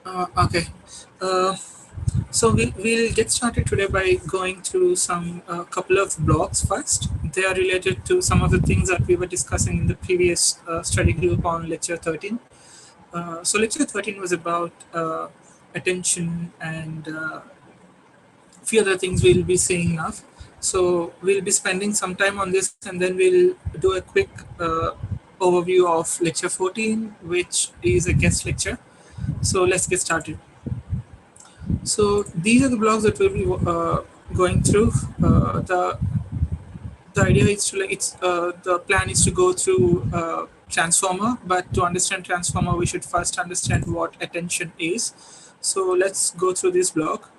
Okay. Uh, so we'll get started today by going through some couple of blocks first. They are related to some of the things that we were discussing in the previous study group on lecture 13. So lecture 13 was about attention and few other things we'll be seeing now. So we'll be spending some time on this and then we'll do a quick overview of lecture 14, which is a guest lecture. So let's get started. So these are the blocks that we'll be going through. The idea is to like the plan is to go through transformer, but to understand transformer, we should first understand what attention is. So let's go through this block.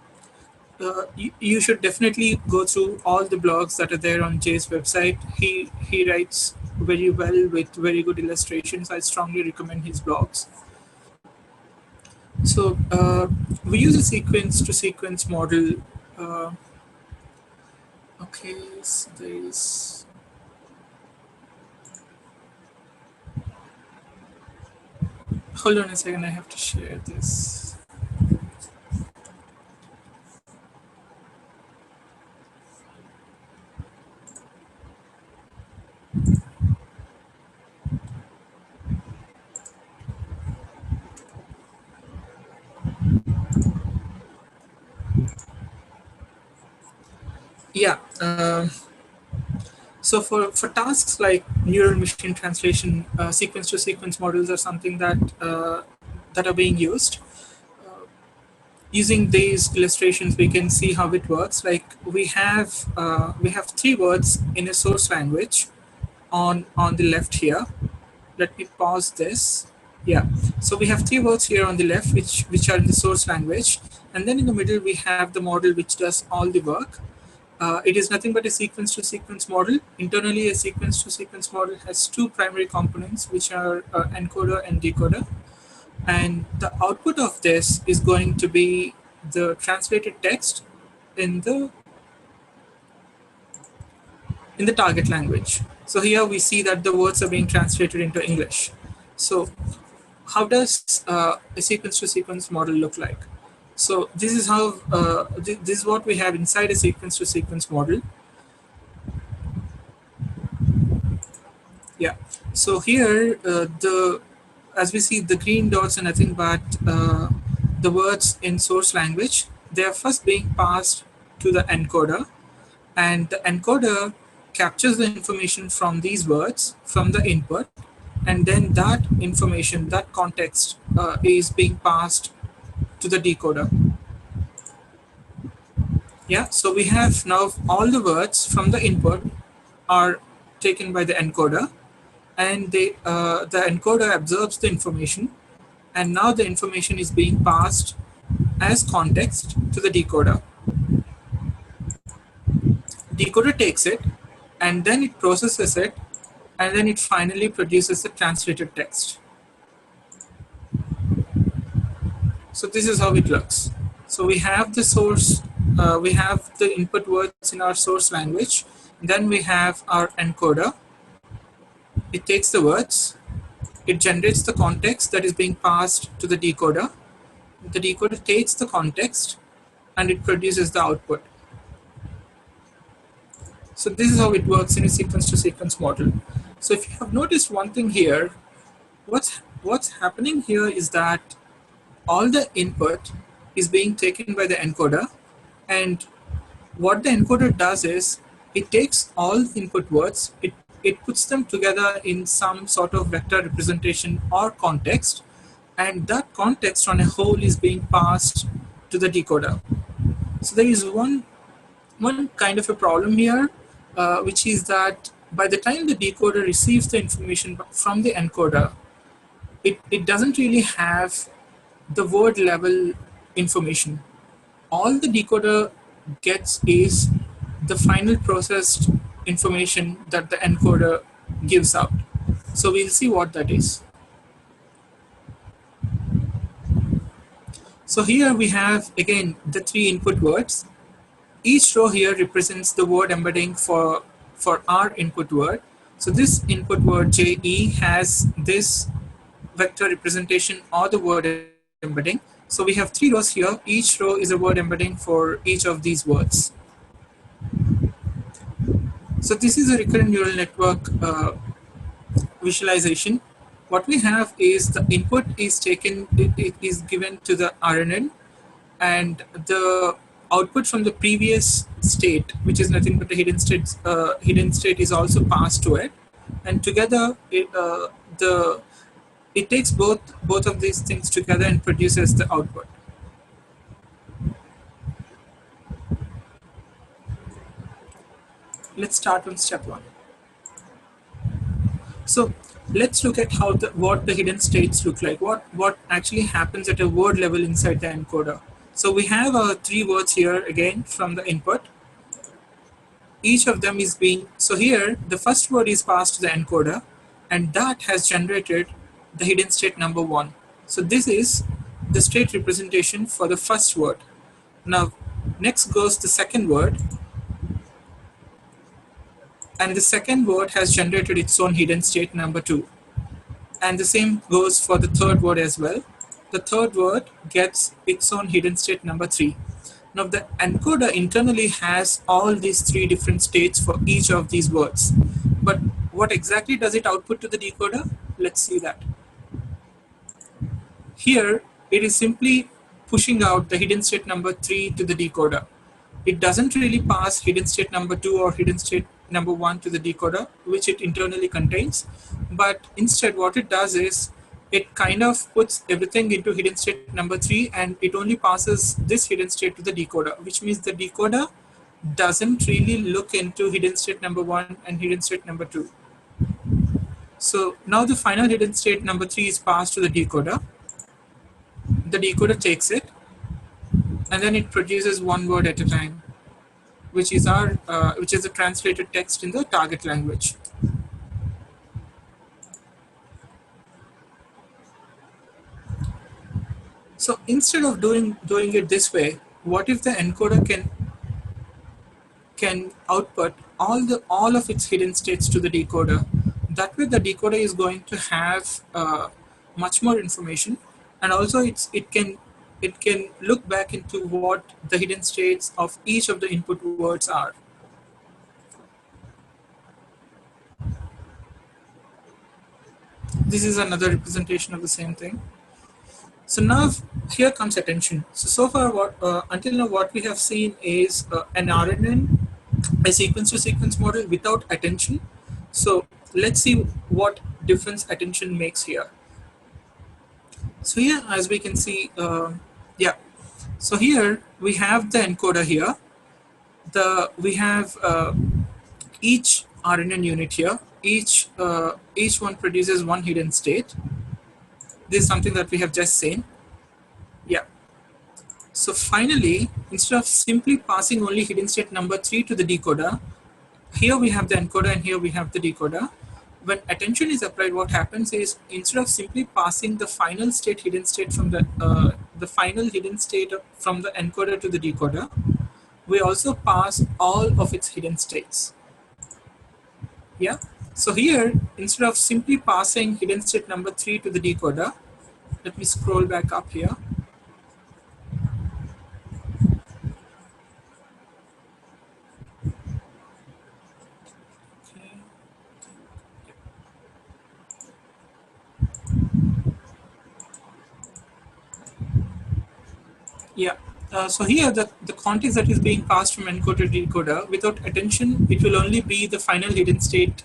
You should definitely go through all the blogs that are there on Jay's website. He writes very well with very good illustrations. I strongly recommend his blogs. So we use a sequence to sequence model. Uh, okay, so there is. Hold on a second. I have to share this. Yeah. So for tasks like neural machine translation, sequence to sequence models are something that are being used. Using these illustrations, we can see how it works. Like we have three words in a source language on the left here. Let me pause this. Yeah. So we have three words here on the left, which are in the source language, and then in the middle we have the model which does all the work. It is nothing but a sequence to sequence model. Internally, a sequence to sequence model has two primary components, which are encoder and decoder. And the output of this is going to be the translated text in the target language. So here we see that the words are being translated into English. So how does a sequence to sequence model look like? So this is how this is what we have inside a sequence to sequence model. Yeah. So here the as we see the green dots are nothing but the words in source language. They are first being passed to the encoder, and the encoder captures the information from these words from the input, and then that information, that context is being passed to the decoder. Yeah, so we have now all the words from the input are taken by the encoder, and the encoder absorbs the information, and now the information is being passed as context to the decoder. Decoder takes it, and then it processes it, and then it finally produces the translated text. So this is how it looks. So we have the source, we have the input words in our source language. Then we have our encoder. It takes the words, it generates the context that is being passed to the decoder. The decoder takes the context and it produces the output. So this is how it works in a sequence to sequence model. So if you have noticed one thing here, what's happening here is that all the input is being taken by the encoder, and what the encoder does is it takes all the input words, it puts them together in some sort of vector representation or context, and that context on a whole is being passed to the decoder. So there is one kind of a problem here, which is that by the time the decoder receives the information from the encoder, it doesn't really have the word level information. All the decoder gets is the final processed information that the encoder gives out. So we'll see what that is. So here we have again the three input words. Each row here represents the word embedding for our input word. So this input word JE has this vector representation or the word embedding, So we have 3 rows here. Each row is a word embedding for each of these words. So this is a recurrent neural network visualization. What we have is the input is taken, it is given to the RNN, and the output from the previous state, which is nothing but the hidden state, is also passed to it, and together it takes both of these things together and produces the output. Let's start on step 1. So let's look at what the hidden states look like. What actually happens at a word level inside the encoder. So we have 3 words here again from the input. Each of them is being, so here the first word is passed to the encoder, and that has generated the hidden state number 1. So this is the state representation for the first word. Now next goes the second word, and the second word has generated its own hidden state number 2. And the same goes for the third word as well. The third word gets its own hidden state number 3. Now the encoder internally has all these 3 different states for each of these words. But what exactly does it output to the decoder? Let's see that. Here it is simply pushing out the hidden state number 3 to the decoder. It doesn't really pass hidden state number 2 or hidden state number 1 to the decoder, which it internally contains. But instead what it does is it kind of puts everything into hidden state number 3, and it only passes this hidden state to the decoder, which means the decoder doesn't really look into hidden state number 1 and hidden state number 2. So now the final hidden state number 3 is passed to the decoder. The decoder takes it, and then it produces one word at a time, which is the translated text in the target language. So instead of doing it this way, what if the encoder can output all of its hidden states to the decoder? That way, the decoder is going to have much more information, and also it can look back into what the hidden states of each of the input words are. This is another representation of the same thing. So now here comes attention. So far, until now, what we have seen is an RNN, a sequence-to-sequence model without attention. So let's see what difference attention makes here. So here, as we can see, So here we have the encoder here. We have each RNN unit here. Each one produces one hidden state. This is something that we have just seen. Yeah. So finally, instead of simply passing only hidden state number 3 to the decoder, here we have the encoder and here we have the decoder. When attention is applied, what happens is instead of simply passing the final state hidden state from the final hidden state from the encoder to the decoder, we also pass all of its hidden states. Yeah. So here, instead of simply passing hidden state number 3 to the decoder, let me scroll back up here. Yeah. So here the context that is being passed from encoder to decoder, without attention, it will only be the final hidden state,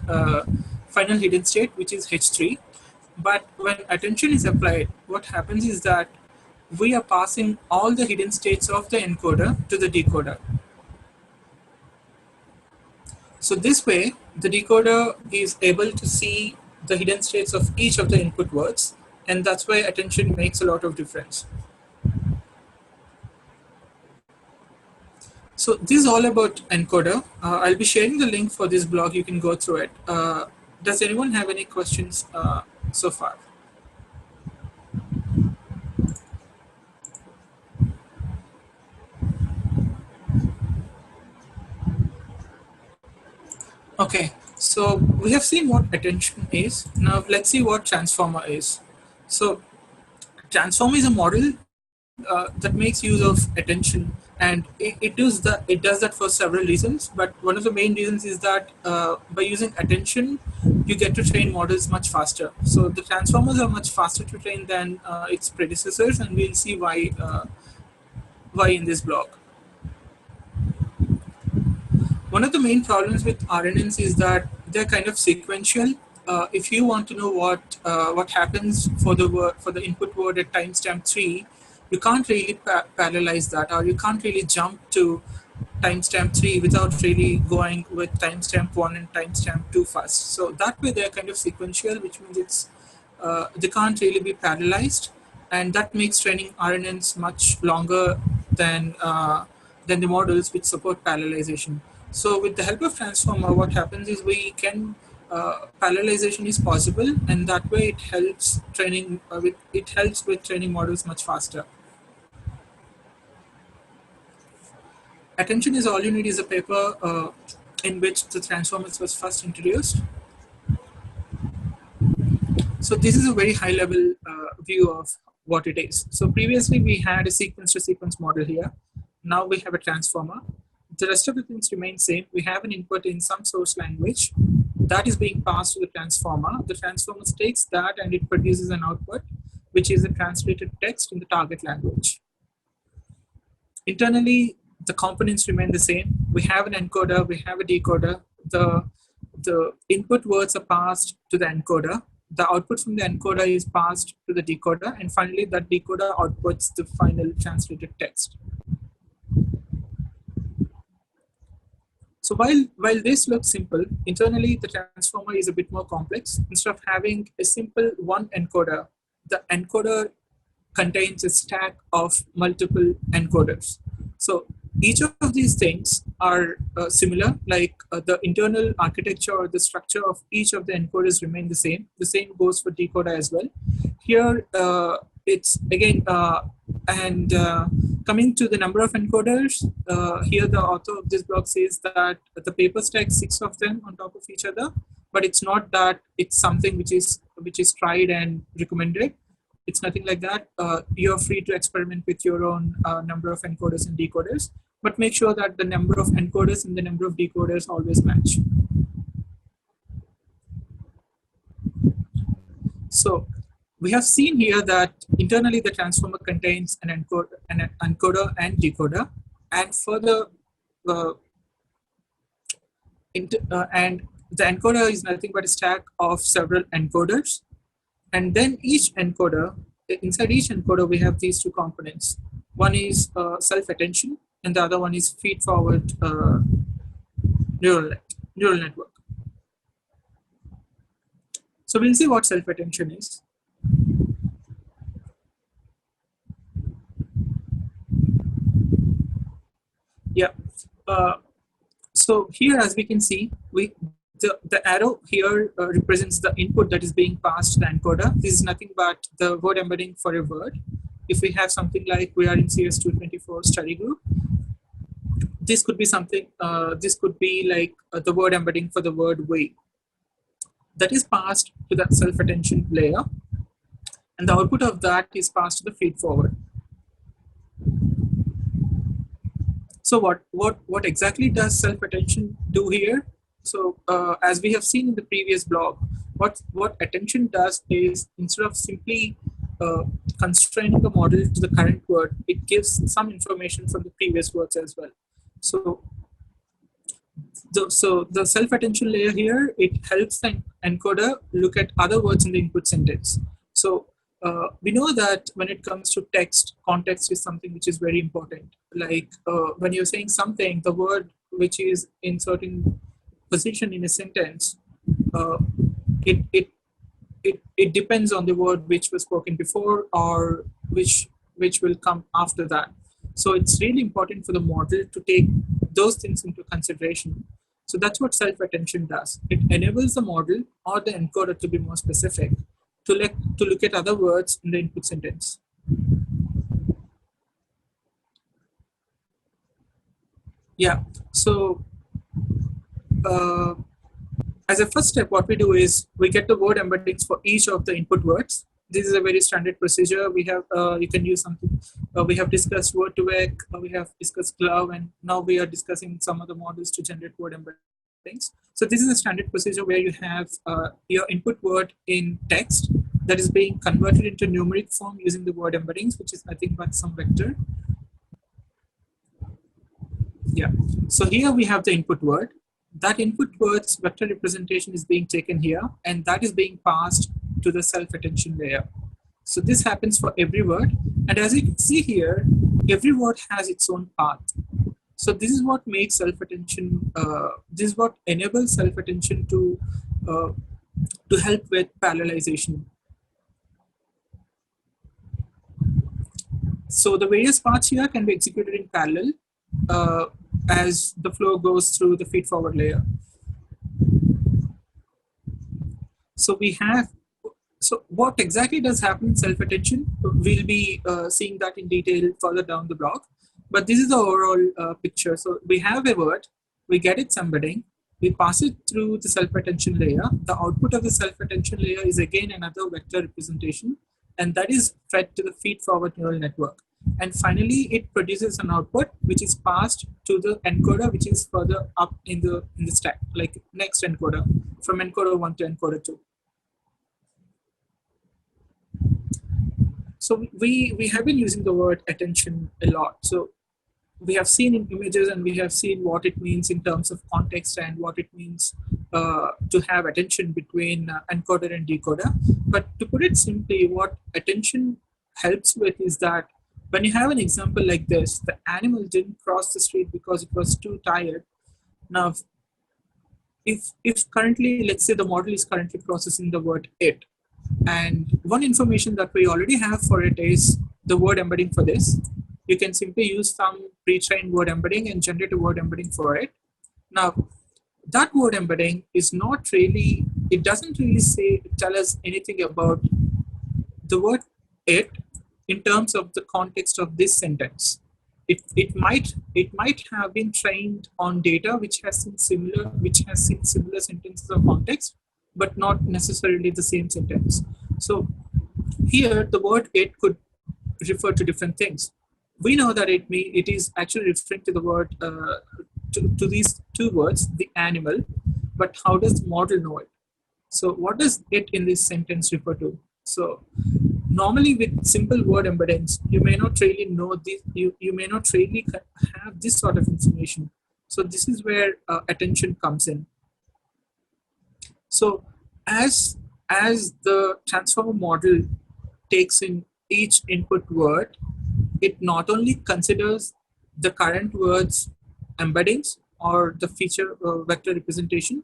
which is H3. But when attention is applied, what happens is that we are passing all the hidden states of the encoder to the decoder. So this way, the decoder is able to see the hidden states of each of the input words, and that's why attention makes a lot of difference. So this is all about encoder. I'll be sharing the link for this blog. You can go through it. Does anyone have any questions so far? Okay, so we have seen what attention is. Now let's see what transformer is. So transformer is a model that makes use of attention, and it does that for several reasons. But one of the main reasons is that by using attention, you get to train models much faster. So the transformers are much faster to train than its predecessors, and we'll see why in this block. One of the main problems with RNNs is that they're kind of sequential. If you want to know what happens for the input word at timestamp 3, you can't really parallelize that, or you can't really jump to timestamp 3 without really going with timestamp 1 and timestamp 2 first. So that way they're kind of sequential, which means they can't really be parallelized, and that makes training RNNs much longer than the models which support parallelization. So with the help of transformer, what happens is we can parallelization is possible, and that way it helps with training models much faster. Attention is all you need is a paper in which the transformers was first introduced. So this is a very high level view of what it is. So previously we had a sequence to sequence model here. Now we have a transformer. The rest of the things remain same. We have an input in some source language that is being passed to the transformer. The transformer takes that and it produces an output, which is a translated text in the target language. Internally, the components remain the same. We have an encoder, we have a decoder. The input words are passed to the encoder. The output from the encoder is passed to the decoder, and finally that decoder outputs the final translated text. So while this looks simple, internally the transformer is a bit more complex. Instead of having a simple one encoder, the encoder contains a stack of multiple encoders. So each of these things are similar, like the internal architecture or the structure of each of the encoders remain the same. The same goes for decoder as well. Here, it's again, coming to the number of encoders, here the author of this blog says that the paper stacks 6 of them on top of each other, but it's not that it's something which is tried and recommended. It's nothing like that. You're free to experiment with your own number of encoders and decoders, but make sure that the number of encoders and the number of decoders always match. So we have seen here that internally the transformer contains an encoder and decoder, and further, and the encoder is nothing but a stack of several encoders. And then inside each encoder, we have these two components. One is self-attention, and the other one is feed-forward neural network. So we'll see what self-attention is. Yeah. So here, as we can see, the arrow here represents the input that is being passed to the encoder. This is nothing but the word embedding for a word. If we have something like we are in CS224 study group, this could be something, this could be like the word embedding for the word way. That is passed to the self-attention layer, and the output of that is passed to the feed forward. So what exactly does self-attention do here? So as we have seen in the previous blog, what attention does is, instead of simply constraining the model to the current word, it gives some information from the previous words as well. So the self-attention layer here, it helps the encoder look at other words in the input sentence. So we know that when it comes to text, context is something which is very important. Like when you're saying something, the word which is in certain position in a sentence, it depends on the word which was spoken before or which will come after that. So it's really important for the model to take those things into consideration. So that's what self-attention does. It enables the model or the encoder to be more specific, to look at other words in the input sentence. Yeah, so as a first step, what we do is we get the word embeddings for each of the input words. this is a very standard procedure. We have you can use something. We have discussed word to vec. We have discussed glove, and now we are discussing some other models to generate word embeddings. So this is a standard procedure where you have your input word in text that is being converted into numeric form using the word embeddings, which is nothing but some vector. Yeah. So here we have the input word. That input word's vector representation is being taken here, and that is being passed to the self-attention layer. So this happens for every word. And as you can see here, every word has its own path. So this is what makes self-attention, this is what enables self-attention to help with parallelization. So the various parts here can be executed in parallel as the flow goes through the feed-forward layer. So we have, so what exactly does happen in self-attention? We'll be seeing that in detail further down the block. But this is the overall picture. So we have a word, we get its embedding, we pass it through the self-attention layer. The output of the self-attention layer is again another vector representation, and that is fed to the feed-forward neural network. And finally, it produces an output which is passed to the encoder, which is further up in the stack, like next encoder, from encoder 1 to encoder 2. So we have been using the word attention a lot. So we have seen in images and we have seen what it means in terms of context and what it means to have attention between encoder and decoder. But to put it simply, what attention helps with is that when you have an example like this, the animal didn't cross the street because it was too tired. Now, if currently, let's say the model is currently processing the word it, and one information that we already have for it is the word embedding for this. You can simply use some pre-trained word embedding and generate a word embedding for it. Now, that word embedding is not really, it doesn't really tell us anything about the word it in terms of the context of this sentence. It might have been trained on data which has seen similar sentences of context, but not necessarily the same sentence. So here the word it could refer to different things. We know that it is actually referring to the word to these two words, the animal, but how does the model know it? So what does it in this sentence refer to? So normally with simple word embeddings, you may not really know this, you may not really have this sort of information. So this is where attention comes in. So as the transformer model takes in each input word, it not only considers the current word's embeddings or the feature vector representation,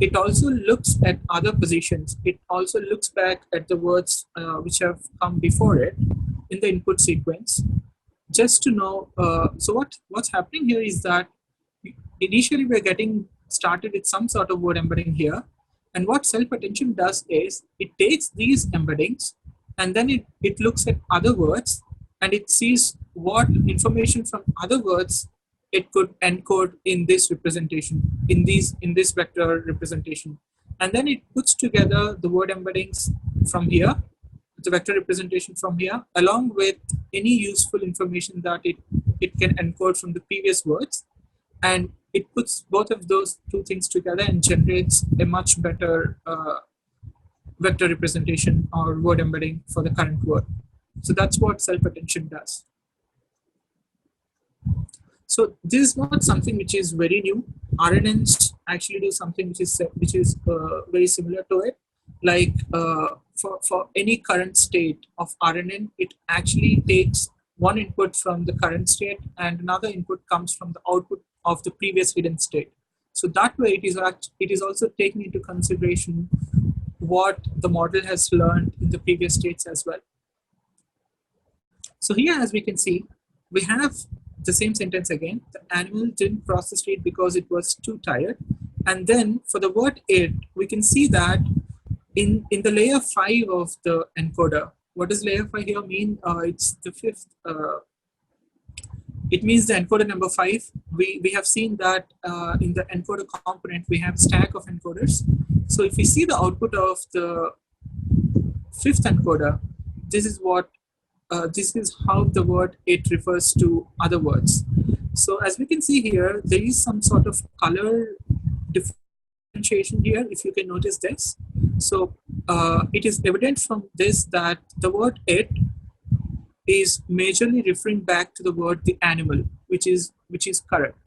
it also looks at other positions. It also looks back at the words which have come before it in the input sequence, just to know. So what's happening here is that initially we're getting started with some sort of word embedding here. And what self-attention does is it takes these embeddings and then it looks at other words and it sees what information from other words it could encode in this representation, in this vector representation. And then it puts together the word embeddings from here, the vector representation from here, along with any useful information that it can encode from the previous words. And it puts both of those two things together and generates a much better vector representation or word embedding for the current word. So that's what self-attention does. So this is not something which is very new. RNNs actually do something which is very similar to it. Like for any current state of RNN, it actually takes one input from the current state and another input comes from the output of the previous hidden state. So that way it is also taking into consideration what the model has learned in the previous states as well. So here, as we can see, we have the same sentence again. The animal didn't cross the street because it was too tired. And then for the word it, we can see that in the layer 5 of the encoder. What does layer 5 here mean? It's the fifth. It means the encoder number 5. We have seen that in the encoder component, we have a stack of encoders. So if we see the output of the fifth encoder, this is what this is how the word it refers to other words. So as we can see here, there is some sort of color differentiation here, if you can notice this. So it is evident from this that the word it is majorly referring back to the word the animal, which is correct.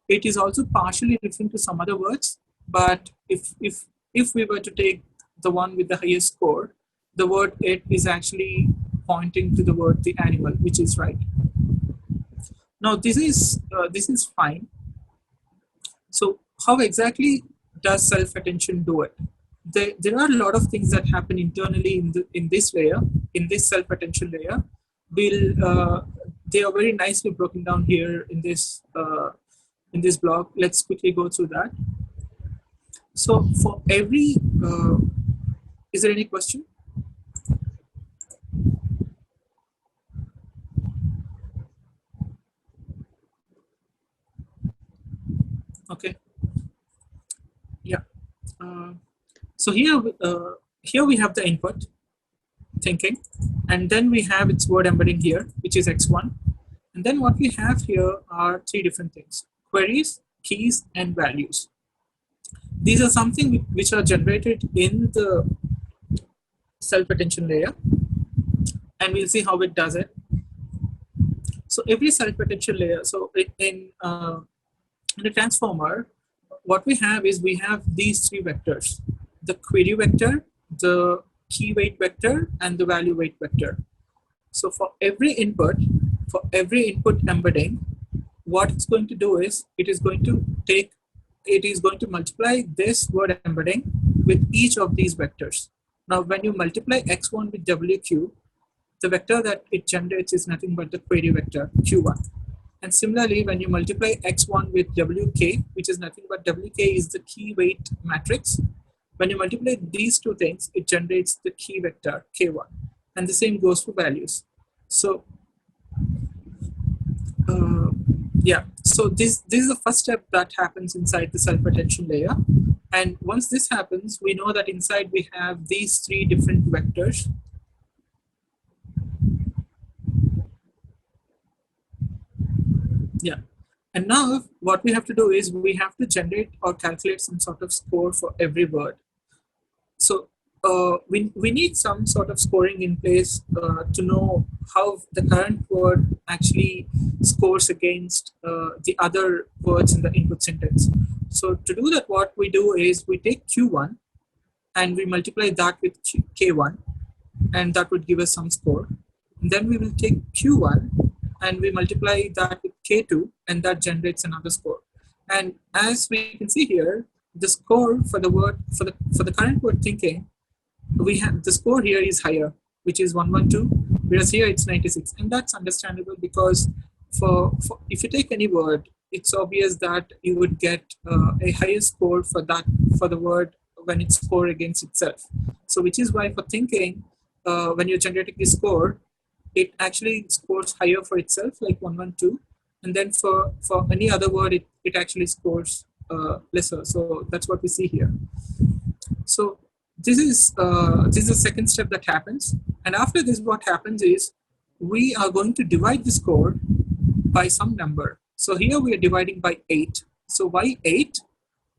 It is also partially referring to some other words, but if we were to take the one with the highest score, the word it is actually pointing to the word the animal, which is right. Now this is fine. So how exactly does self-attention do it? There are a lot of things that happen internally in this layer, in this self-attention layer. They are very nicely broken down here in this block. Let's quickly go through that. So for every, is there any question? Okay. Yeah. Uh, so here we have the input thinking, and then we have its word embedding here, which is x1. And then what we have here are three different things: queries, keys, and values. These are something which are generated in the self-attention layer, and we'll see how it does it. So every self-attention layer, so in a transformer, what we have is we have these three vectors: the query vector, the key weight vector, and the value weight vector. So for every input embedding, what it's going to do is it is going to multiply this word embedding with each of these vectors. Now, when you multiply x1 with wq, the vector that it generates is nothing but the query vector q1. And similarly, when you multiply x1 with wk, which is nothing but wk is the key weight matrix. When you multiply these two things, it generates the key vector k1. And the same goes for values. So yeah, so this is the first step that happens inside the self-attention layer. And once this happens, we know that inside we have these three different vectors. Yeah. And now what we have to do is we have to generate or calculate some sort of score for every word. So we need some sort of scoring in place to know how the current word actually scores against the other words in the input sentence. So to do that, what we do is we take Q1 and we multiply that with K1, and that would give us some score. And then we will take Q1 and we multiply that with K2, and that generates another score. And as we can see here, the score for the word for the current word thinking, we have the score here is higher, which is 112, whereas here it's 96, and that's understandable because for if you take any word, it's obvious that you would get a higher score for the word when it's scored against itself. So which is why for thinking, when you're generating the score, it actually scores higher for itself, like 112, and then for any other word, it actually scores lesser. So that's what we see here. So this is the second step that happens, and after this, what happens is we are going to divide the score by some number. So here we are dividing by 8. So why 8?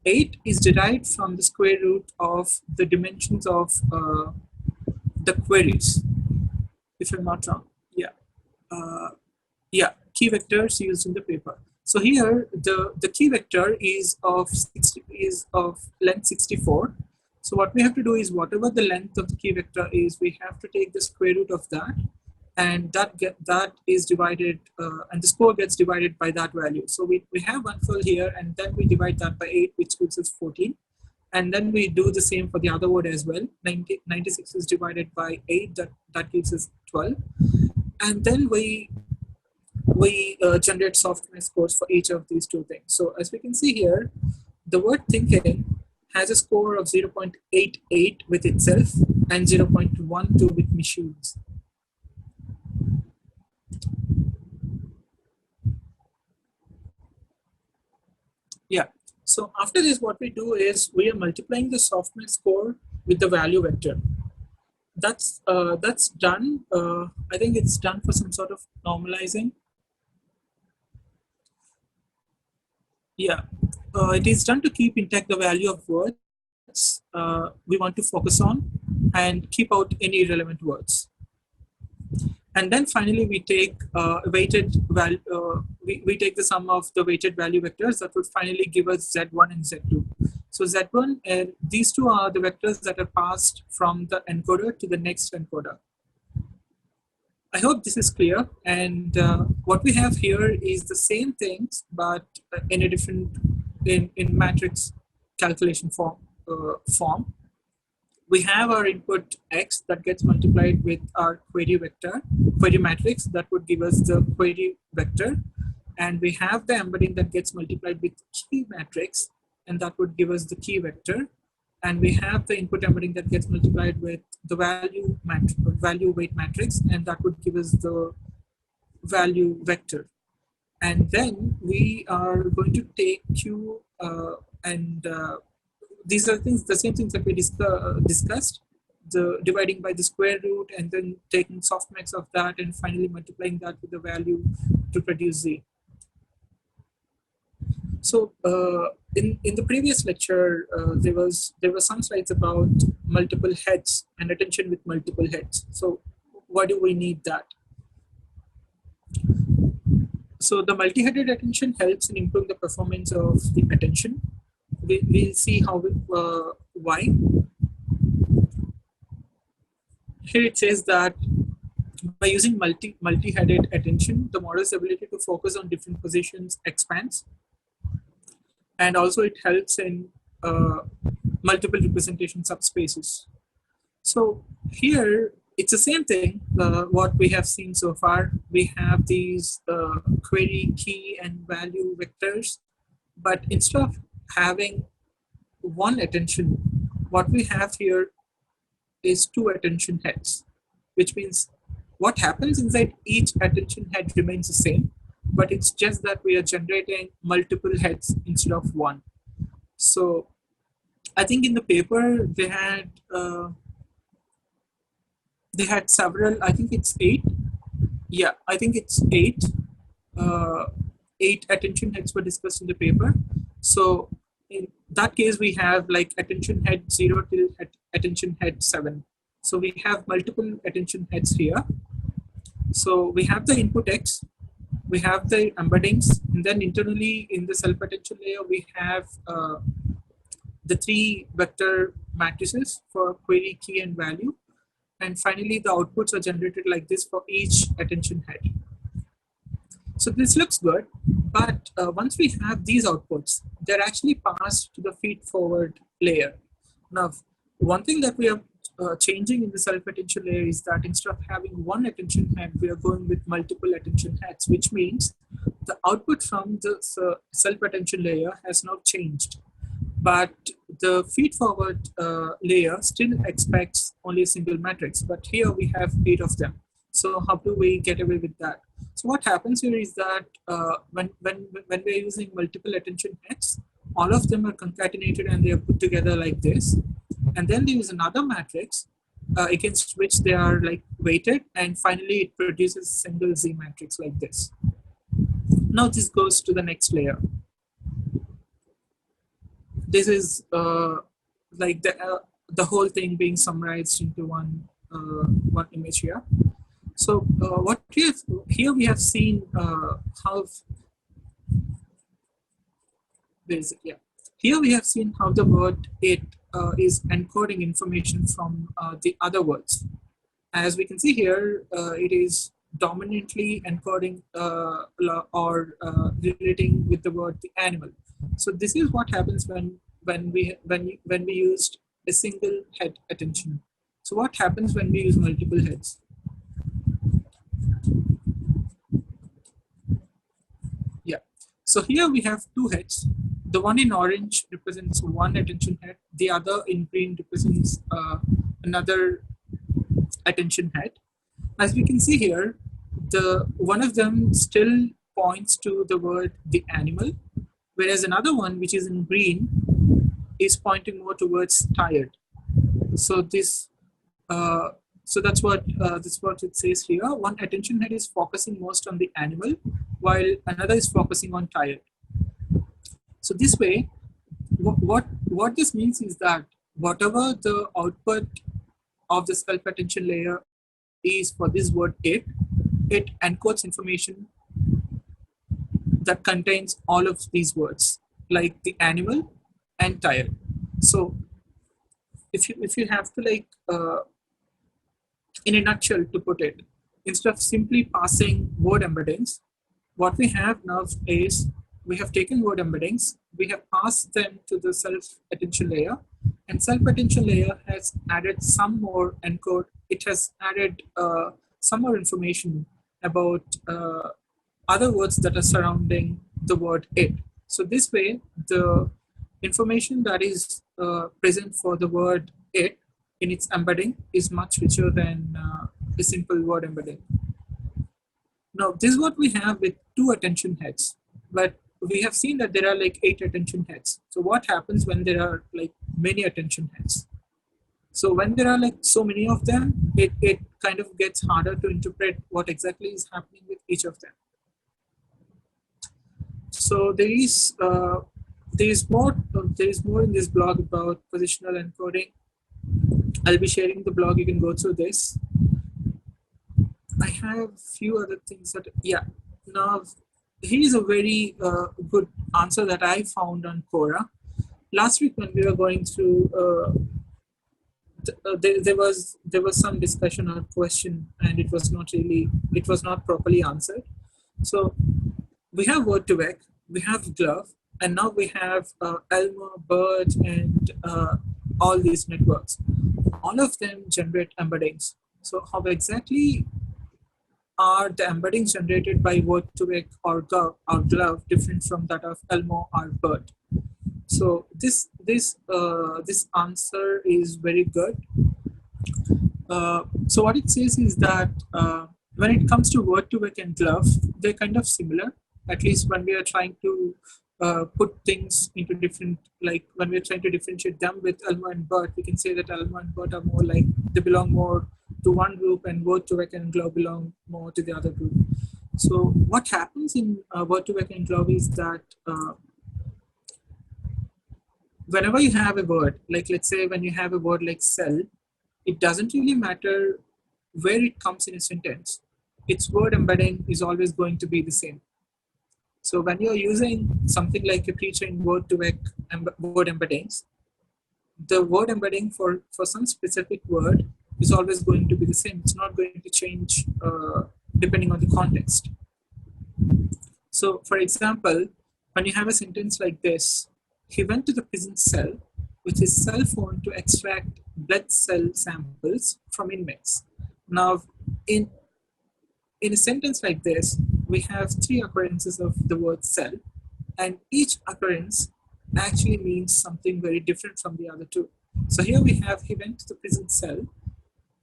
8 is derived from the square root of the dimensions of the queries, if I'm not wrong. Yeah. Yeah, key vectors used in the paper. So here the key vector is of length 64. So what we have to do is whatever the length of the key vector is, we have to take the square root of that, and that is divided, and the score gets divided by that value. So we have one full here, and then we divide that by 8, which gives us 14. And then we do the same for the other word as well. 96 is divided by 8, that gives us 12. And then we generate software scores for each of these two things. So as we can see here, the word thinking has a score of 0.88 with itself and 0.12 with machines. Yeah. So after this, what we do is we are multiplying the software score with the value vector. that's done. I think it's done for some sort of normalizing. Yeah, it is done to keep intact the value of words we want to focus on and keep out any irrelevant words. And then finally, we take weighted value. We take the sum of the weighted value vectors that would finally give us Z1 and Z2. So Z1 and these two are the vectors that are passed from the encoder to the next encoder. I hope this is clear. And what we have here is the same things, but in a different in matrix calculation form. We have our input X that gets multiplied with our query matrix that would give us the query vector. And we have the embedding that gets multiplied with key matrix, and that would give us the key vector. And we have the input embedding that gets multiplied with the value weight matrix, and that would give us the value vector. And then we are going to take Q and these are the same things that we discussed, the dividing by the square root and then taking softmax of that and finally multiplying that with the value to produce Z. So in the previous lecture, there were some slides about multiple heads and attention with multiple heads. So why do we need that? So the multi-headed attention helps in improving the performance of the attention. We'll see how why. Here it says that by using multi-headed attention, the model's ability to focus on different positions expands. And also it helps in multiple representation subspaces. So here, it's the same thing, what we have seen so far. We have these query, key, and value vectors, but instead of having one attention, what we have here is two attention heads, which means what happens inside each attention head remains the same, but it's just that we are generating multiple heads instead of one. So I think in the paper they had several, I think it's 8. Yeah, I think it's 8. 8 attention heads were discussed in the paper. So in that case, we have like attention head 0 till attention head 7. So we have multiple attention heads here. So we have the input X, we have the embeddings, and then internally in the self-attention layer, we have the 3 vector matrices for query, key, and value. And finally, the outputs are generated like this for each attention head. So this looks good, but once we have these outputs, they're actually passed to the feed-forward layer. Now, one thing that we are changing in the self-attention layer is that instead of having one attention head, we are going with multiple attention heads, which means the output from the self-attention layer has now changed. But the feed-forward layer still expects only a single matrix, but here we have 8 of them. So how do we get away with that? So what happens here is that when we're using multiple attention heads, all of them are concatenated and they are put together like this. And then there is another matrix against which they are like weighted, and finally it produces a single Z matrix like this. Now this goes to the next layer. This is like the whole thing being summarized into one image here. So what here we have seen how basically, here we have seen how the word it is encoding information from the other words. As we can see here, it is dominantly encoding or relating with the word the animal. So this is what happens when we used a single head attention. So what happens when we use multiple heads? Yeah. So here we have 2 heads. The one in orange represents one attention head. The other in green represents another attention head. As we can see here, one of them still points to the word the animal, whereas another one, which is in green, is pointing more towards tired. So this So that's what it says here. One attention head is focusing most on the animal, while another is focusing on tired. So this way, what this means is that whatever the output of the self attention layer is for this word it encodes information that contains all of these words, like the animal and tired. So if you have to like in a nutshell to put it, instead of simply passing word embeddings, what we have now is we have taken word embeddings, we have passed them to the self-attention layer, and self-attention layer has added some more encode. It has added some more information about other words that are surrounding the word it. So this way, the information that is present for the word it in its embedding is much richer than a simple word embedding. Now, this is what we have with 2 attention heads, but we have seen that there are like 8 attention heads. So what happens when there are like many attention heads? So when there are like so many of them, it kind of gets harder to interpret what exactly is happening with each of them. So there is more in this blog about positional encoding. I'll be sharing the blog. You can go through this. I have few other things that Now here is a very good answer that I found on Quora. Last week when we were going through, there was some discussion or question, and it was not properly answered. So we have word2vec, we have glove, and now we have Elmo, BERT, and all these networks. All of them generate embeddings. So how exactly are the embeddings generated by word2vec or glove different from that of Elmo or BERT? So this answer is very good. So what it says is that when it comes to word2vec and glove, they're kind of similar. At least when we are trying to put things into different, like when we're trying to differentiate them with Elmo and BERT, we can say that Elmo and BERT are more like they belong more to one group, and word2vec and glove belong more to the other group. So what happens in word2vec and glove is that whenever you have a word, like let's say when you have a word like cell, it doesn't really matter where it comes in a sentence. Its word embedding is always going to be the same. So when you're using something like a pre-trained word2vec word embeddings, the word embedding for some specific word is always going to be the same. It's not going to change depending on the context. So for example, when you have a sentence like this, he went to the prison cell with his cell phone to extract blood cell samples from inmates. Now, in a sentence like this, we have 3 occurrences of the word cell, and each occurrence actually means something very different from the other 2. So here we have he went to the prison cell.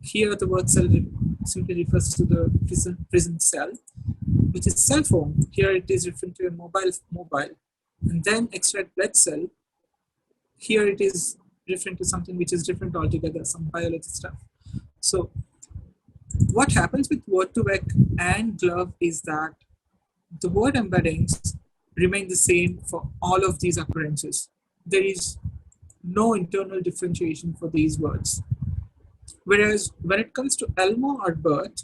Here the word cell simply refers to the prison cell, which is cell phone. Here it is referring to a mobile. And then extract blood cell. Here it is referring to something which is different altogether, some biology stuff. So what happens with word2vec and glove is that the word embeddings remain the same for all of these occurrences. There is no internal differentiation for these words. Whereas when it comes to Elmo or BERT,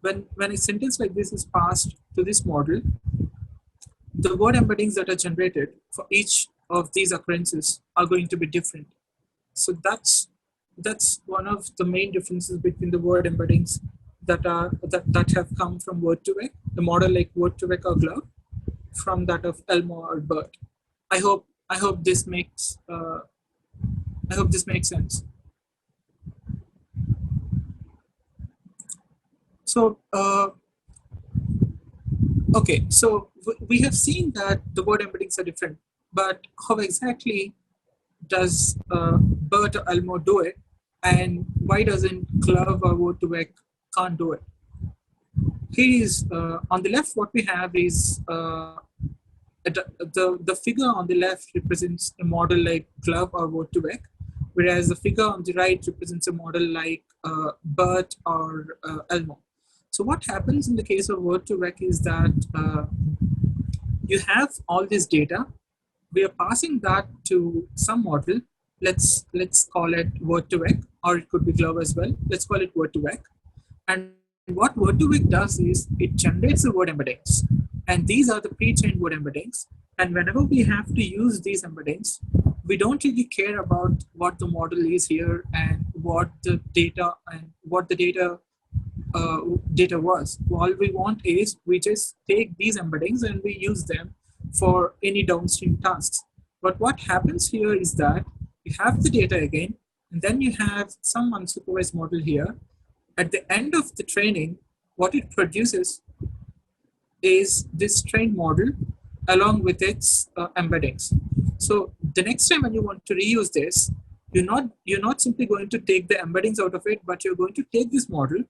when a sentence like this is passed to this model, the word embeddings that are generated for each of these occurrences are going to be different. So that's one of the main differences between the word embeddings that have come from word2vec, the model like word2vec or glove, from that of Elmo or BERT. I hope this makes sense. So okay, so we have seen that the word embeddings are different, but how exactly does BERT or Elmo do it, and why doesn't glove or word2vec can't do it? Here is on the left. What we have is the figure on the left represents a model like glove or word2vec, whereas the figure on the right represents a model like BERT or Elmo. So what happens in the case of word2vec is that you have all this data. We are passing that to some model. Let's call it word2vec, or it could be glove as well. Let's call it word2vec. And what word2vec does is it generates the word embeddings, and these are the pre-trained word embeddings. And whenever we have to use these embeddings, we don't really care about what the model is here and what the data data was. All we want is we just take these embeddings and we use them for any downstream tasks. But what happens here is that you have the data again, and then you have some unsupervised model here. At the end of the training, what it produces is this trained model along with its embeddings. So the next time when you want to reuse this, you're not simply going to take the embeddings out of it, but you're going to take this model,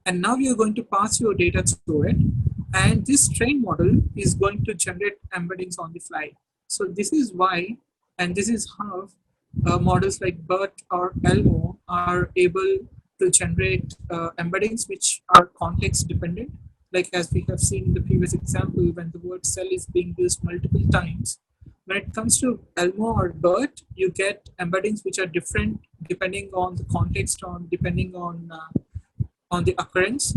and now you're going to pass your data through it, and this trained model is going to generate embeddings on the fly. So this is why, and this is how models like BERT or Elmo are able to generate embeddings which are context dependent. Like as we have seen in the previous example, when the word cell is being used multiple times, when it comes to Elmo or BERT, you get embeddings which are different depending on the context, depending on the occurrence,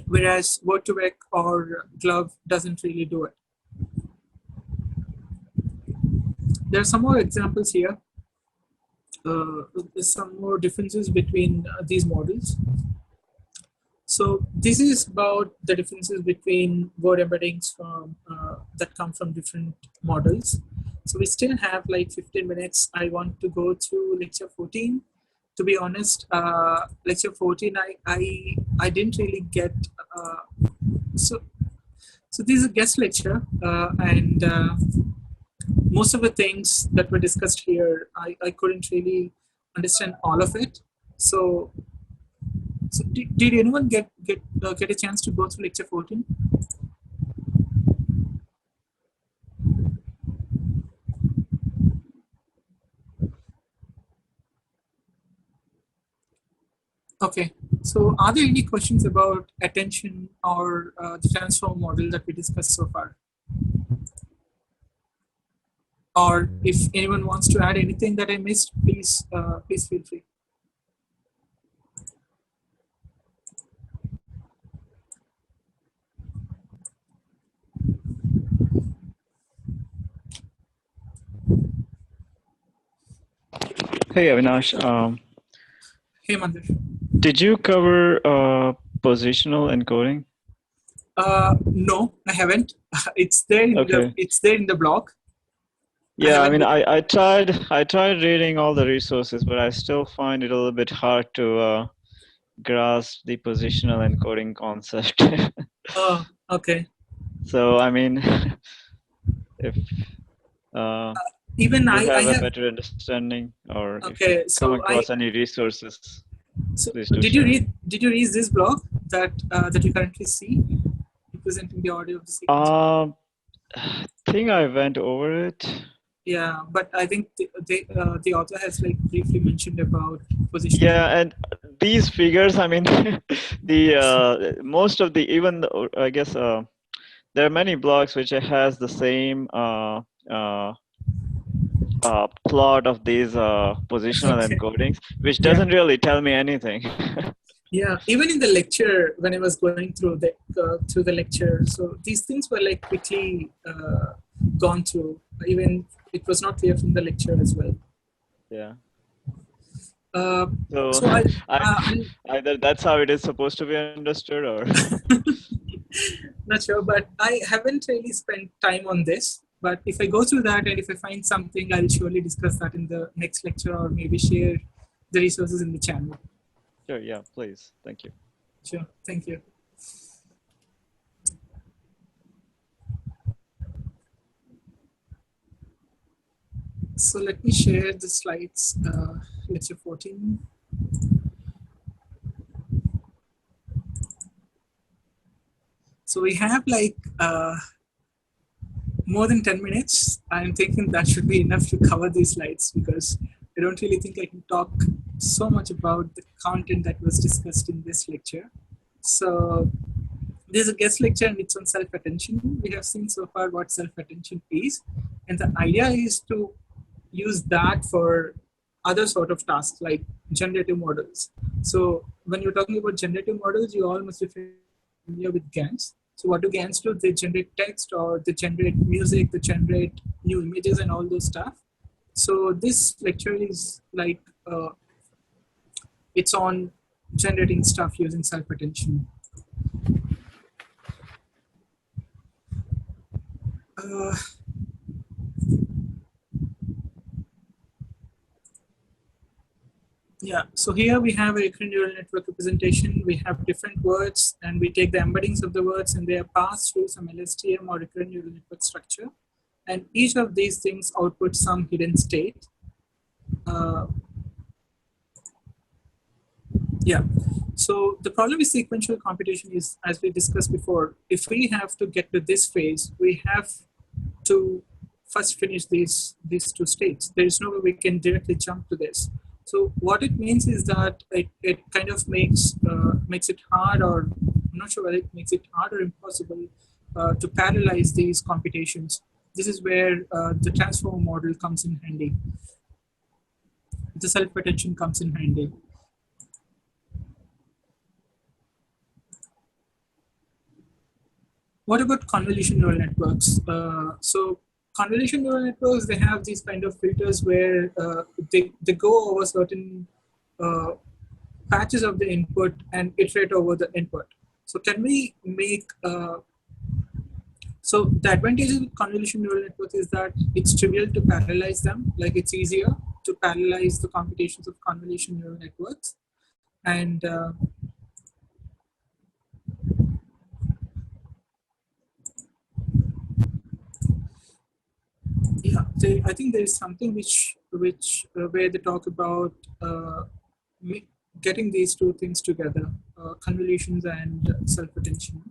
whereas word2vec or glove doesn't really do it. There are some more examples here. There's some more differences between these models. So this is about the differences between word embeddings from that come from different models. So we still have like 15 minutes. I want to go through lecture 14. To be honest, lecture 14, I didn't really get. So this is a guest lecture, and most of the things that were discussed here, I couldn't really understand all of it. So did anyone get a chance to go through lecture 14? Okay. So are there any questions about attention or the transform model that we discussed so far? Or if anyone wants to add anything that I missed, please feel free. Hey Avinash, Hey Mandir. did you cover positional encoding? No, I haven't. It's there in the blog. Yeah, I mean, I tried reading all the resources, but I still find it a little bit hard to grasp the positional encoding concept. Oh, okay. So I mean, if even you I have a have better understanding, or if you okay. come So across any resources, so please do did share. you read this blog that that you currently see representing the audio of the sequence? I think I went over it. Yeah, but I think the author has like briefly mentioned about position. Yeah, and these figures, I mean, the most of the I guess there are many blogs which has the same plot of these positional Okay. encodings, which Yeah. doesn't really tell me anything. Yeah, even in the lecture, when I was going through the lecture, so these things were like quickly gone through. Even it was not clear from the lecture as well. Yeah. Uh, So so either that's how it is supposed to be understood, or not sure, but I haven't really spent time on this. But if I go through that and if I find something, I'll surely discuss that in the next lecture or maybe share the resources in the channel. sure, yeah, please, thank you. Sure, thank you. So let me share the slides, lecture 14. So we have like more than 10 minutes. I'm thinking that should be enough to cover these slides because I don't really think I can talk so much about the content that was discussed in this lecture. So there's a guest lecture and it's on self-attention. We have seen so far what self-attention is. And the idea is to use that for other sort of tasks like generative models. So when you're talking about generative models, you all must be familiar with GANs. So what do GANs do? They generate text or they generate music, they generate new images and all those stuff. So this lecture is like, it's on generating stuff using self-attention. Yeah, so here we have a recurrent neural network representation. We have different words and we take the embeddings of the words and they are passed through some LSTM or recurrent neural network structure. And each of these things output some hidden state. Yeah, so the problem with sequential computation is, as we discussed before, if we have to get to this phase, we have to first finish these two states. There is no way we can directly jump to this. So what it means is that it kind of makes it hard, or I'm not sure whether it makes it hard or impossible to parallelize these computations. This is where the transformer model comes in handy. The self-attention comes in handy. What about convolution neural networks? So convolution neural networks, they have these kind of filters where they go over certain patches of the input and iterate over the input. So can we make, so the advantage of convolution neural networks is that it's trivial to parallelize them, like it's easier to parallelize the computations of convolution neural networks. And yeah, I think there is something which where they talk about getting these two things together, convolutions and self-attention.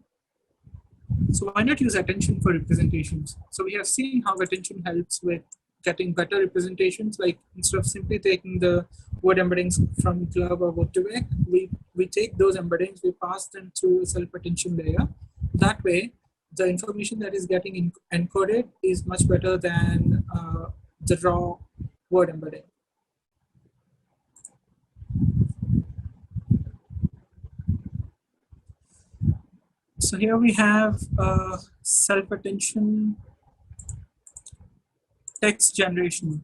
So why not use attention for representations? So we have seen how attention helps with getting better representations. Like instead of simply taking the word embeddings from glove or word to vec, we take those embeddings, we pass them through a self-attention layer. That way, the information that is getting encoded is much better than the raw word embedding. So here we have self-attention text generation.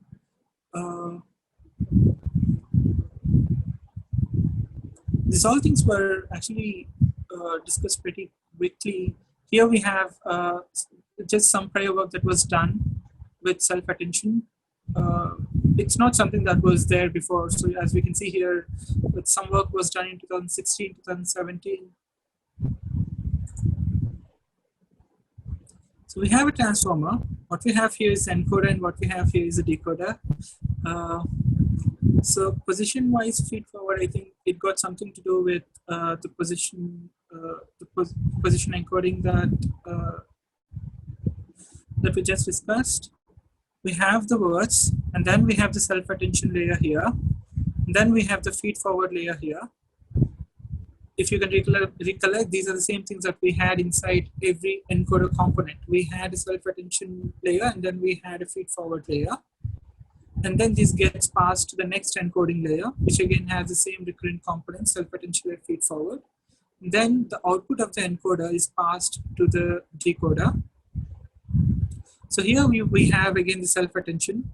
These all things were actually discussed pretty quickly. Here we have just some prior work that was done with self-attention. It's not something that was there before. So as we can see here, some work was done in 2016, 2017. So we have a transformer. What we have here is encoder and what we have here is a decoder. So position-wise feed-forward, I think it got something to do with the position encoding that we just discussed. We have the words, and then we have the self-attention layer here. And then we have the feed-forward layer here. If you can recollect, these are the same things that we had inside every encoder component. We had a self-attention layer, and then we had a feed-forward layer. And then this gets passed to the next encoding layer, which again has the same recurrent components, self-attention and feed-forward. Then the output of the encoder is passed to the decoder. So here we have again the self-attention.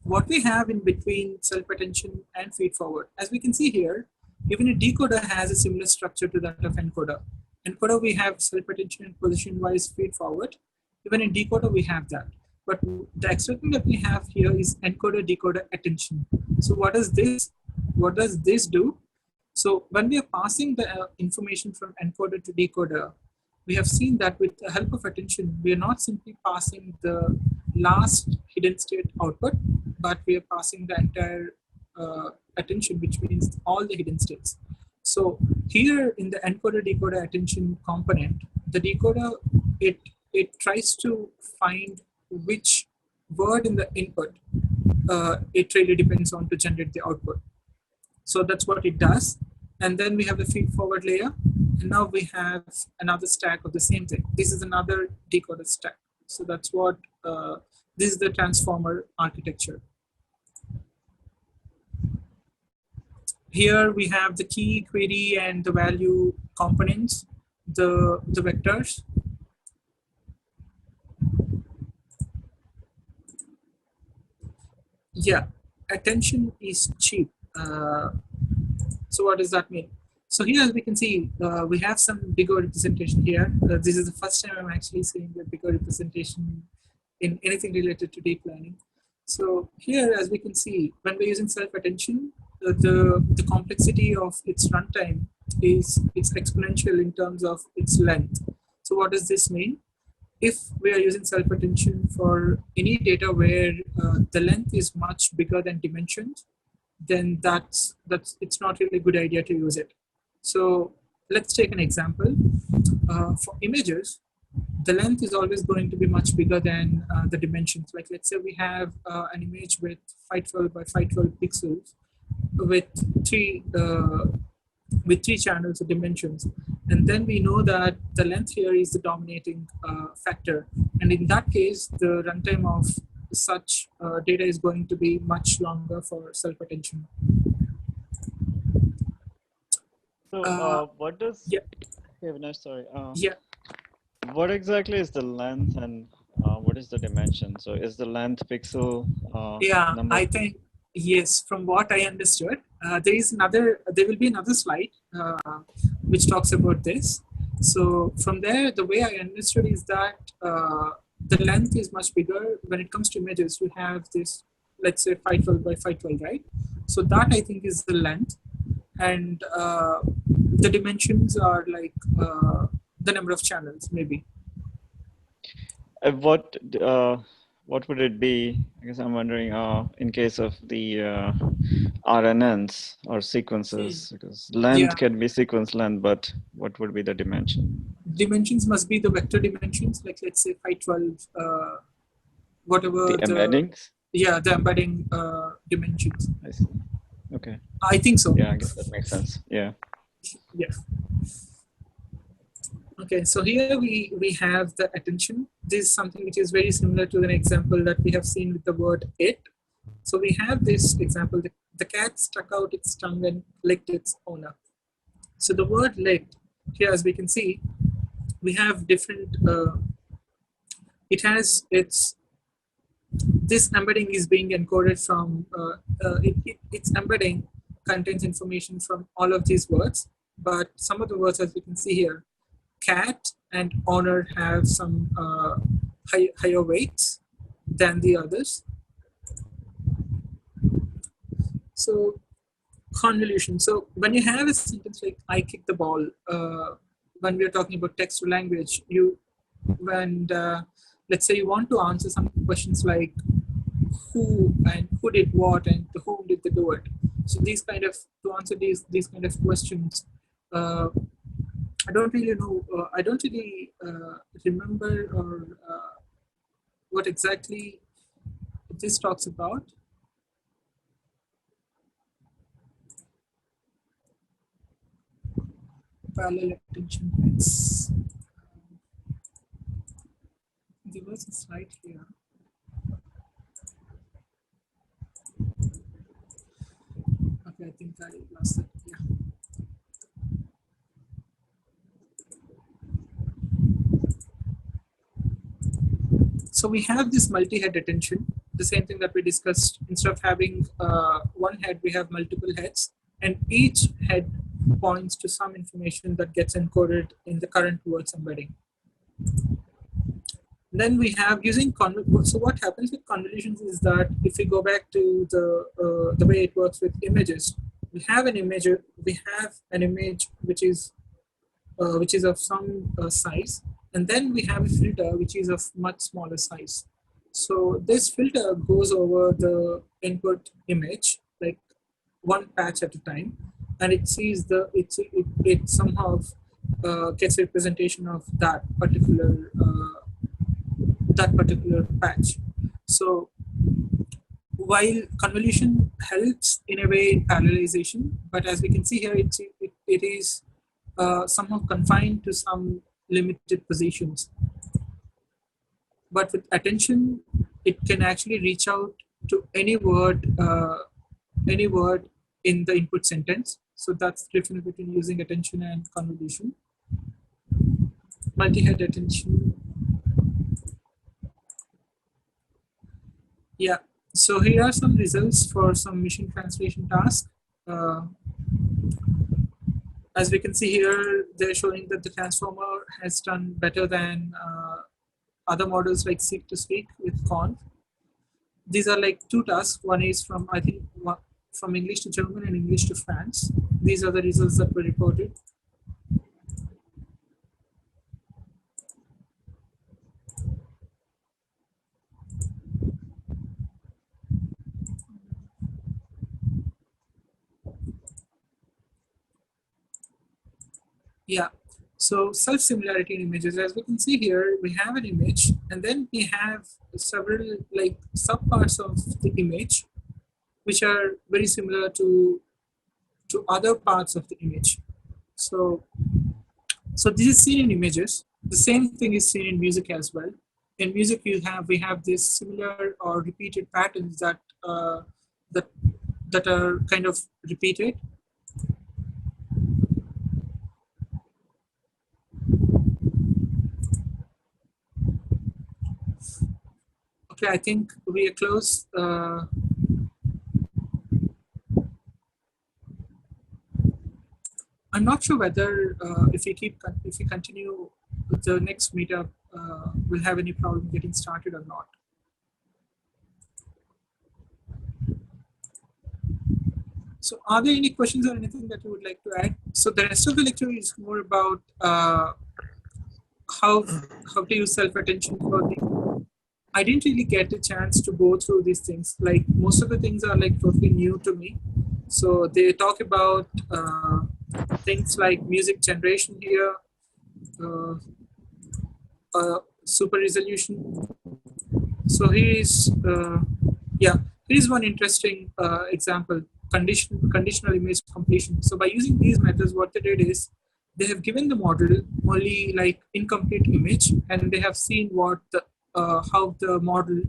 What we have in between self-attention and feed-forward, as we can see here, even a decoder has a similar structure to that of encoder. Encoder, we have self-attention and position-wise feed-forward. Even in decoder, we have that. But the extra thing that we have here is encoder, decoder, attention. So what does this do? So when we are passing the information from encoder to decoder, we have seen that with the help of attention, we are not simply passing the last hidden state output, but we are passing the entire attention, which means all the hidden states. So here in the encoder decoder attention component, the decoder, it tries to find which word in the input it really depends on to generate the output. So that's what it does. And then we have the feed forward layer. And now we have another stack of the same thing. This is another decoder stack. So that's what, this is the transformer architecture. Here we have the key, query, and the value components, the vectors. Yeah, attention is cheap. So what does that mean? So here, as we can see, we have some bigger representation here. This is the first time I'm actually seeing a bigger representation in anything related to deep learning. So here, as we can see, when we're using self-attention, the complexity of its runtime is it's exponential in terms of its length. So what does this mean? If we are using self-attention for any data where the length is much bigger than dimensions, then that's it's not really a good idea to use it. So let's take an example. For images, the length is always going to be much bigger than the dimensions. Like let's say we have an image with 512 by 512 pixels with three channels of dimensions. And then we know that the length here is the dominating factor. And in that case, the runtime of such data is going to be much longer for self-attention. So what does, yeah. Avinash, sorry. Yeah. What exactly is the length and what is the dimension? So is the length pixel yeah, number? I think, yes, from what I understood, there will be another slide which talks about this. So from there, the way I understood is that the length is much bigger. When it comes to images, you have this, let's say 512 by 512, right? So that I think is the length. And the dimensions are like the number of channels, maybe. What would it be? I guess I'm wondering in case of the RNNs or sequences, because length can be sequence length, but what would be the dimension? Dimensions must be the vector dimensions, like let's say 512, whatever the embeddings? Yeah, the embedding dimensions. I see. Okay. I think so. Yeah, I guess that makes sense. Yeah. Yeah. Okay, so here we have the attention. This is something which is very similar to an example that we have seen with the word it. So we have this example, the cat stuck out its tongue and licked its owner. So the word licked, here as we can see, we have different, it has its, this embedding is being encoded from, its embedding contains information from all of these words, but some of the words, as we can see here, cat and honor have some higher weights than the others. So convolution. So when you have a sentence like "I kicked the ball," when we are talking about text to language, let's say you want to answer some questions like who and who did what and to whom did they do it. So to answer these kind of questions, I don't really know. I don't really remember or what exactly this talks about. Parallel attention points. There was a slide here. Okay, I think I lost it. Yeah. So we have this multi-head attention, the same thing that we discussed. Instead of having one head, we have multiple heads, and each head points to some information that gets encoded in the current words embedding. Then we have using so what happens with convolutions is that if we go back to the way it works with images, we have an image which is of some size, and then we have a filter which is of much smaller size. So this filter goes over the input image like one patch at a time, and it sees it somehow gets a representation of that particular patch. So while convolution helps in a way in parallelization, but as we can see here, it is somehow confined to some limited positions. But with attention, it can actually reach out to any word in the input sentence. So that's the difference between using attention and convolution. Multi-head attention. Yeah. So here are some results for some machine translation tasks. As we can see here, they're showing that the transformer has done better than other models like seek to speak with conv. These are like two tasks. One is from, I think, from English to German and English to France. These are the results that were reported. Yeah. So self-similarity in images, as we can see here, we have an image, and then we have several like subparts of the image, which are very similar to other parts of the image. So this is seen in images. The same thing is seen in music as well. In music, we have this similar or repeated patterns that that are kind of repeated. Okay, I think we are close. I'm not sure whether if we continue with the next meetup, we'll have any problem getting started or not. So are there any questions or anything that you would like to add? So the rest of the lecture is more about how to use self-attention for the. I didn't really get a chance to go through these things. Like most of the things are like totally new to me. So they talk about things like music generation here, uh, super resolution. So here is, yeah, here is one interesting example, conditional image completion. So by using these methods, what they did is they have given the model only like incomplete image, and they have seen what the how the model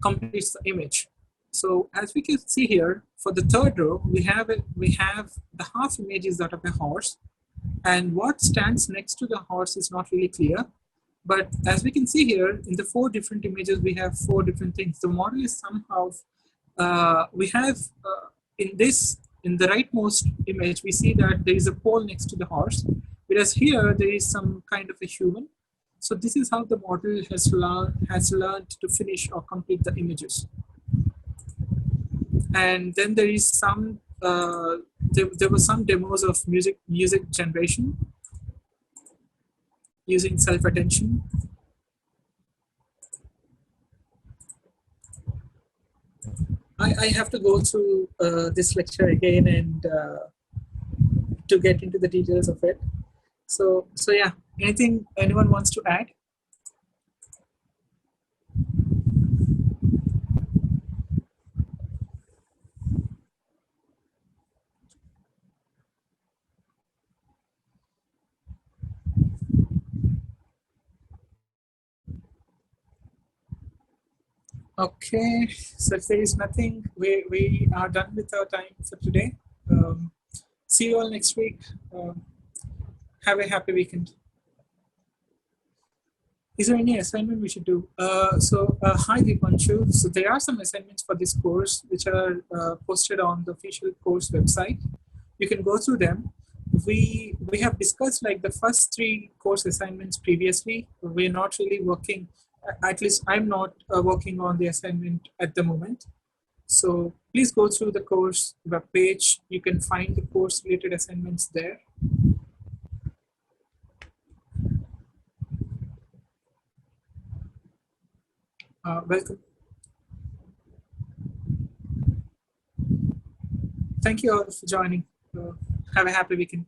completes the image. So as we can see here, for the third row, we have the half image is that of a horse, and what stands next to the horse is not really clear. But as we can see here, in the four different images, we have four different things. The model is somehow, we have in the rightmost image, we see that there is a pole next to the horse, whereas here there is some kind of a human. So this is how the model has learned to finish or complete the images. And then there is some, there were some demos of music generation using self-attention. I have to go through this lecture again and to get into the details of it. So yeah, anyone wants to add? Okay, so if there is nothing, we are done with our time for today. See you all next week. Have a happy weekend. Is there any assignment we should do? Hi Dipanshu. So there are some assignments for this course which are posted on the official course website. You can go through them. We have discussed like the first three course assignments previously. We're not really working. At least I'm not working on the assignment at the moment. So please go through the course web page. You can find the course related assignments there. Welcome. Thank you all for joining. Have a happy weekend.